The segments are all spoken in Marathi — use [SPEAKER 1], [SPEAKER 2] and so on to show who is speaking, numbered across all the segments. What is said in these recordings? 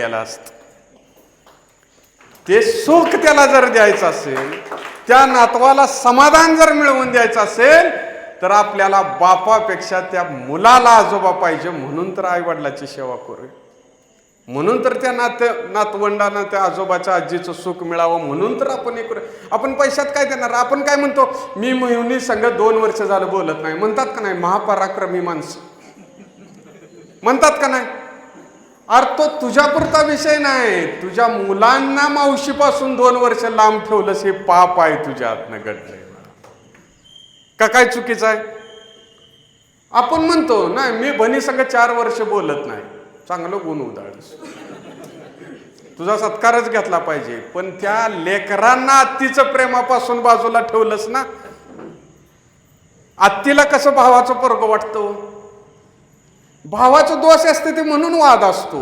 [SPEAKER 1] असत ते सुख त्याला जर द्यायचं असेल, त्या नातवाला समाधान जर मिळवून द्यायचं असेल, तर आपल्याला बापापेक्षा त्या मुलाला आजोबा पाहिजे. म्हणून तर आई वडिलाची सेवा करू, म्हणून तर त्या नातवंडांना त्या आजोबाच्या आजीचं सुख मिळावं, म्हणून तर आपण एक आपण पैशात काय देणार. आपण काय म्हणतो, मी मिळवणी संघ 2 वर्ष झालं बोलत नाही म्हणतात का नाही. महापराक्रमी माणसं म्हणतात का नाही. अरे तो तुझ्यापुरता विषय नाही, तुझ्या मुलांना मावशीपासून 2 वर्ष लांब ठेवलंस हे पाप आहे तुझ्या हातनं घडलंय का. काय चुकीचं आहे. आपण म्हणतो नाही मी बहिणी संग 4 वर्ष बोलत नाही, चांगलं गुण उधाळस, तुझा सत्कारच घेतला पाहिजे. पण त्या लेकरांना आत्तीचं प्रेमापासून बाजूला ठेवलंस ना. आत्तीला कसं भावाचं पोरगं वाटतं. भावाचं दोष असते ते म्हणून वाद असतो.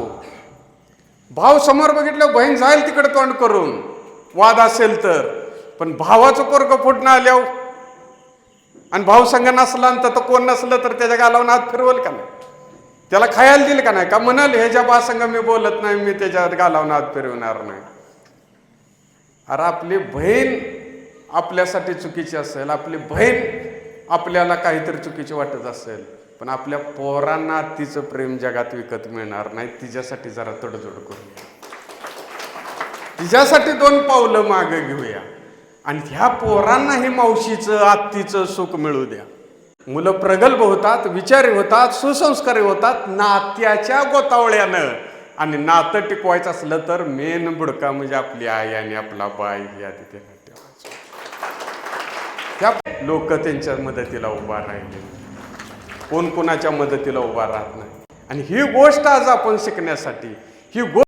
[SPEAKER 1] भाव समोर बघितलं बहीण जाईल तिकडे तोंड करून वाद असेल तर. पण भावाचं पोरगं फुटणं आल्यावर आणि भाऊ संघ नसला तर कोण नसलं तर त्याच्या गालावर हात फिरवल का नाही. त्याला खायला दिल का नाही. का म्हणाल ह्याच्या बा संघ मी बोलत नाही, मी त्याच्या गालावर हात फिरवणार नाही. अरे आपली बहीण आपल्यासाठी चुकीची असेल, आपली बहीण आपल्याला काहीतरी चुकीची वाटत असेल, पण आपल्या पोरांना तिचं प्रेम जगात विकत मिळणार नाही. तिच्यासाठी जरा तडजोड करूया, तिच्यासाठी 2 पावलं मागे घेऊया आणि ह्या पोरांना हे मावशीचं आत्तीचं सुख मिळू द्या. मुलं प्रगल्भ होतात, विचारी होतात, सुसंस्कारी होतात नात्याच्या गोतावळ्यानं. आणि नातं टिकवायचं असलं तर मेन बुडका म्हणजे आपली आई आणि आपला बाई या तिथे ठेवायचं. त्या लोक त्यांच्या मदतीला उभा राहिले, कोण कोणाच्या मदतीला उभा राहत नाही. आणि ही गोष्ट आज आपण शिकण्यासाठी, ही